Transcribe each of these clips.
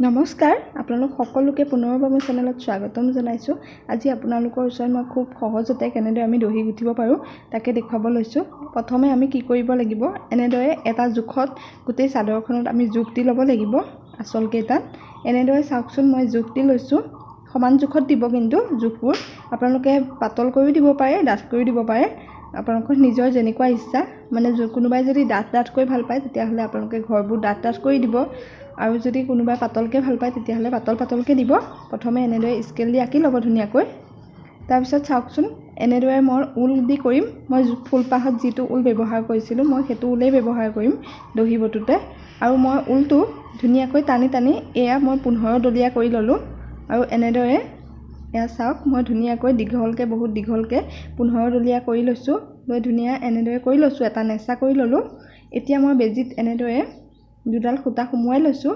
নমস্কাৰ আপোনালোক সকলোকে পুনৰবাৰ মোৰ চেনেলত স্বাগতম জনাইছোঁ। আজি আপোনালোকৰ ওচৰত মই খুব সহজতে কেনেদৰে আমি দহি গুঠিব পাৰোঁ তাকে দেখুৱাব লৈছোঁ। প্ৰথমে আমি কি কৰিব লাগিব, এনেদৰে এটা জোখত গোটেই চাদৰখনত আমি জোখ দি ল'ব লাগিব। আচল কেইটাত এনেদৰে চাওকচোন, মই জোখ দি লৈছোঁ। সমান জোখত দিব, কিন্তু জোখবোৰ আপোনালোকে পাতল কৰিও দিব পাৰে, ডাঠ কৰিও দিব পাৰে, আপোনালোকৰ নিজৰ যেনেকুৱা ইচ্ছা। মানে কোনোবাই যদি ডাঠ কৰি ভাল পায় তেতিয়াহ'লে আপোনালোকে ঘৰবোৰ ডাঠ কৰি দিব, আৰু যদি কোনোবাই পাতলকৈ ভাল পায় তেতিয়াহ'লে পাতলকৈ দিব। প্ৰথমে এনেদৰে স্কেল দি আঁকি ল'ব ধুনীয়াকৈ। তাৰপিছত চাওকচোন, এনেদৰে মই ঊল দি কৰিম। মই ফুলপাহত যিটো ঊল ব্যৱহাৰ কৰিছিলোঁ মই সেইটো ঊলেই ব্যৱহাৰ কৰিম দহি বটোতে। আৰু মই ঊলটো ধুনীয়াকৈ টানি এয়া মই 15 ডলীয়া কৰি ল'লোঁ। আৰু এনেদৰে এয়া চাওক, মই ধুনীয়াকৈ দীঘলকৈ, বহুত দীঘলকৈ 15 ডলীয়া কৰি লৈছোঁ। লৈ ধুনীয়া এনেদৰে কৰি লৈছোঁ, এটা নেচা কৰি ল'লোঁ। এতিয়া মই বেজীত এনেদৰে দুডাল সূতা সুমুৱাই লৈছোঁ।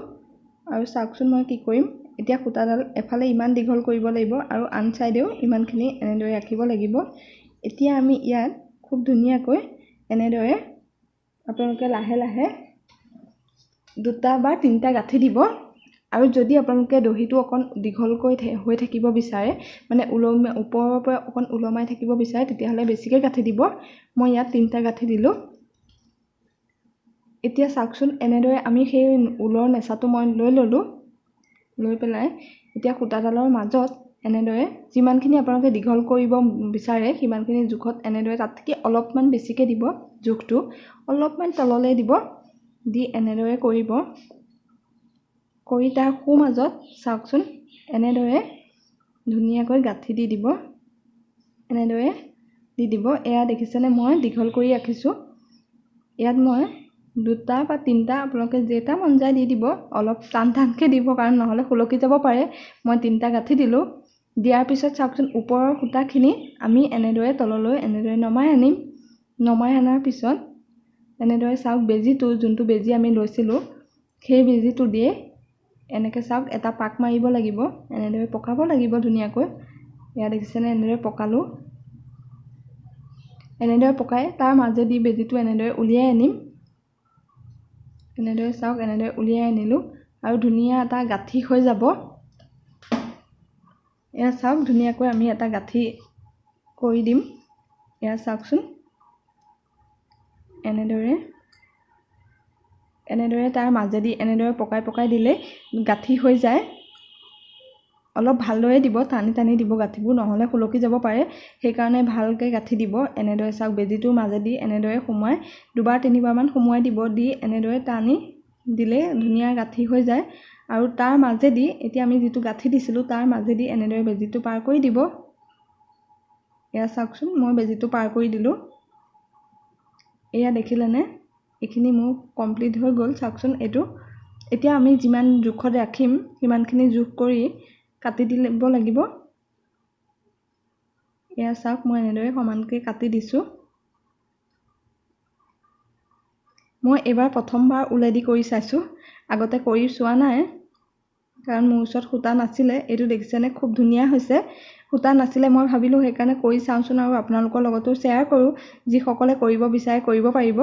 আৰু চাওকচোন মই কি কৰিম, এতিয়া সূতাডাল এফালে ইমান দীঘল কৰিব লাগিব আৰু আন চাইডেও ইমানখিনি এনেদৰে ৰাখিব লাগিব। এতিয়া আমি ইয়াত খুব ধুনীয়াকৈ এনেদৰে আপোনালোকে লাহে লাহে 2টা বা 3টা গাঁঠি দিব। আৰু যদি আপোনালোকে দহিটো অকণ দীঘলকৈ হৈ থাকিব বিচাৰে, মানে ওপৰৰ পৰা অকণ ওলমাই থাকিব বিচাৰে, তেতিয়াহ'লে বেছিকৈ গাঁঠি দিব। মই ইয়াত 3টা গাঁঠি দিলোঁ। এতিয়া চাওকচোন, এনেদৰে আমি সেই ঊলৰ নেচাটো মই লৈ ল'লোঁ। লৈ পেলাই এতিয়া সূতাডালৰ মাজত এনেদৰে যিমানখিনি আপোনালোকে দীঘল কৰিব বিচাৰে সিমানখিনি জোখত এনেদৰে, তাতকৈ অলপমান বেছিকৈ দিব, জোখটো অলপমান তললৈ দিব। দি এনেদৰে কৰিব। কৰি তাৰ মাজত চাওকচোন, এনেদৰে ধুনীয়াকৈ গাঁঠি দি দিব। এনেদৰে দি দিব। এয়া দেখিছেনে, মই দীঘল কৰি ৰাখিছোঁ। ইয়াত মই 2টা বা 3টা আপোনালোকে যেইটা মন যায় দি দিব। অলপ টানকৈ দিব, কাৰণ নহ'লে সুলকি যাব পাৰে। মই 3টা গাঁঠি দিলোঁ। দিয়াৰ পিছত চাওকচোন, ওপৰৰ সূতাখিনি আমি এনেদৰে তললৈ এনেদৰে নমাই আনিম। নমাই অনাৰ পিছত এনেদৰে চাওক, বেজীটো যোনটো বেজী আমি লৈছিলোঁ সেই বেজীটো দিয়ে এনেকৈ চাওক এটা পাক মাৰিব লাগিব, এনেদৰে পকাব লাগিব ধুনীয়াকৈ। এয়া দেখিছেনে, এনেদৰে পকালোঁ। এনেদৰে পকাই তাৰ মাজেদি বেজীটো এনেদৰে উলিয়াই আনিম। এনেদৰে চাওক, এনেদৰে উলিয়াই আনিলোঁ আৰু ধুনীয়া এটা গাঁঠি হৈ যাব। এয়া চাওক, ধুনীয়াকৈ আমি এটা গাঁঠি কৰি দিম। এয়া চাওকচোন, এনেদৰে তাৰ মাজেদি এনেদৰে পকাই দিলে গাঁঠি হৈ যায়। অলপ ভালদৰে দিব, টানি দিব গাঁঠিবোৰ, নহ'লে সুলকি যাব পাৰে। সেইকাৰণে ভালকৈ গাঁঠি দিব। এনেদৰে চাওক, বেজীটোৰ মাজেদি এনেদৰে সোমোৱাই 2-3বাৰমান সোমোৱাই দিব। দি এনেদৰে টানি দিলে ধুনীয়া গাঁঠি হৈ যায়। আৰু তাৰ মাজেদি এতিয়া আমি যিটো গাঁঠি দিছিলোঁ তাৰ মাজেদি এনেদৰে বেজীটো পাৰ কৰি দিব। এয়া চাওকচোন, মই বেজীটো পাৰ কৰি দিলোঁ। এয়া দেখিলেনে, এইখিনি মোৰ কমপ্লিট হৈ গ'ল। চাওকচোন এইটো। এতিয়া আমি যিমান জোখত ৰাখিম সিমানখিনি জোখ কৰি কাটি দিব লাগিব। এয়া চাওক, মই এনেদৰে সমানকৈ কাটি দিছোঁ। মই এইবাৰ প্ৰথমবাৰ ঊলেদি কৰি চাইছোঁ, আগতে কৰি চোৱা নাই, কাৰণ মোৰ ওচৰত সূতা নাছিলে। এইটো দেখিছেনে, খুব ধুনীয়া হৈছে। সূতা নাছিলে, মই ভাবিলোঁ সেইকাৰণে কৰি চাওঁচোন আৰু আপোনালোকৰ লগতো শ্বেয়াৰ কৰোঁ। যিসকলে কৰিব বিচাৰে কৰিব পাৰিব,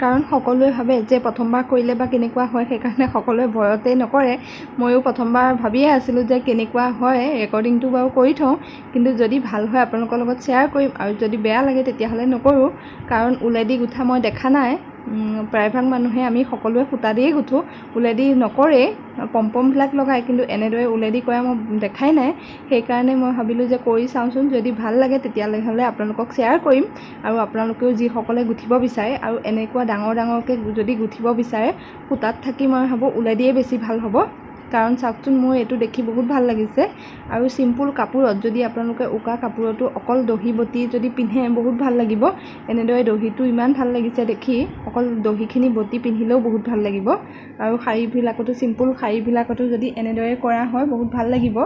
কাৰণ সকলোৱে ভাবে যে প্ৰথমবাৰ কৰিলে বা কেনেকুৱা হয়, সেইকাৰণে সকলোৱে ভয়তেই নকৰে। ময়ো প্ৰথমবাৰ ভাবিয়ে আছিলোঁ যে কেনেকুৱা হয়, ৰেকৰ্ডিংটো বাৰু কৰি থওঁ, কিন্তু যদি ভাল হয় আপোনালোকৰ লগত শ্বেয়াৰ কৰিম, আৰু যদি বেয়া লাগে তেতিয়াহ'লে নকৰোঁ। কাৰণ ঊলেদি গুঠা মই দেখা নাই। প্ৰায়ভাগ মানুহে আমি সকলোৱে সূতা দিয়েই গুঠোঁ, ঊলেদি নকৰে। পম্পমবিলাক লগায়, কিন্তু এনেদৰে ঊলেদি কৰা মই দেখাই নাই। সেইকাৰণে মই ভাবিলোঁ যে কৰি চাওঁচোন, যদি ভাল লাগে তেতিয়াহ'লে আপোনালোকক শ্বেয়াৰ কৰিম। আৰু আপোনালোকেও যিসকলে গুঠিব বিচাৰে আৰু এনেকুৱা ডাঙৰকৈ যদি গুঠিব বিচাৰে, সূতাত থাকি মই ভাবোঁ ঊলেদিয়ে বেছি ভাল হ'ব। কাৰণ চাওকচোন, মোৰ এইটো দেখি বহুত ভাল লাগিছে। আৰু চিম্পুল কাপোৰত, যদি আপোনালোকে উকা কাপোৰতো অকল দহি বটি যদি পিন্ধে বহুত ভাল লাগিব। এনেদৰে দহিটো ইমান ভাল লাগিছে দেখি, অকল দহিখিনি বটি পিন্ধিলেও বহুত ভাল লাগিব। আৰু শাড়ীবিলাকতো, চিম্পুল শাড়ীবিলাকতো যদি এনেদৰে কৰা হয় বহুত ভাল লাগিব।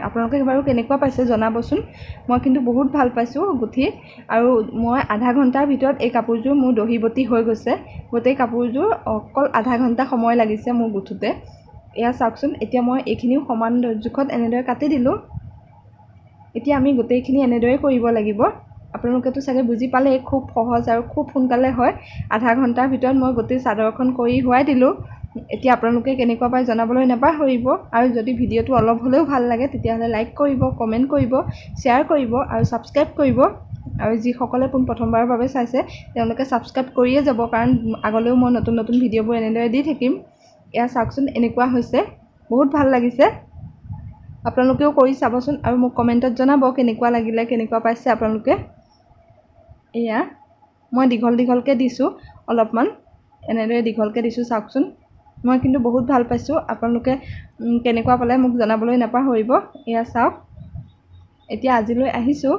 আপোনালোকে বাৰু কেনেকুৱা পাইছে জনাবচোন। মই কিন্তু বহুত ভাল পাইছোঁ গুঠি। আৰু মই আধা ঘণ্টাৰ ভিতৰত এই কাপোৰযোৰ মোৰ দহি বটি হৈ গৈছে। গোটেই কাপোৰযোৰ অকল আধা ঘণ্টা সময় লাগিছে মোৰ গুঠোতে। এয়া চাওকচোন, এতিয়া মই এইখিনিও সমান জোখত এনেদৰে কাটি দিলোঁ। এতিয়া আমি গোটেইখিনি এনেদৰে কৰিব লাগিব। আপোনালোকেতো চাগে বুজি পালেই, খুব সহজ আৰু খুব সোনকালে হয়। আধা ঘণ্টাৰ ভিতৰত মই গোটেই চাদৰখন কৰি হোৱাই দিলোঁ। এতিয়া আপোনালোকে কেনেকুৱা পায় জনাবলৈ নাপাহৰিব আৰু যদি ভিডিঅ'টো অলপ হ'লেও ভাল লাগে তেতিয়াহ'লে লাইক কৰিব কমেণ্ট কৰিব শ্বেয়াৰ কৰিব আৰু ছাবস্ক্ৰাইব কৰিব আৰু যিসকলে প্ৰথমবাৰৰ বাবে চাইছে তেওঁলোকে ছাবস্ক্ৰাইব কৰিয়ে যাব কাৰণ আগলৈও মই নতুন নতুন ভিডিঅ'বোৰ এনেদৰে দি থাকিম এয়া চাওকচোন এনেকুৱা হৈছে বহুত ভাল লাগিছে আপোনালোকেও কৰি চাবচোন আৰু মোক কমেণ্টত জনাব কেনেকুৱা লাগিলে কেনেকুৱা পাইছে আপোনালোকে এয়া মই দীঘল দীঘলকৈ দিছোঁ অলপমান এনেদৰে দীঘলকৈ দিছোঁ চাওকচোন মই কিন্তু বহুত ভাল পাইছোঁ আপোনালোকে কেনেকুৱা পালে মোক জনাবলৈ নাপাহৰিব এয়া চাওক এতিয়া আজিলৈ আহিছোঁ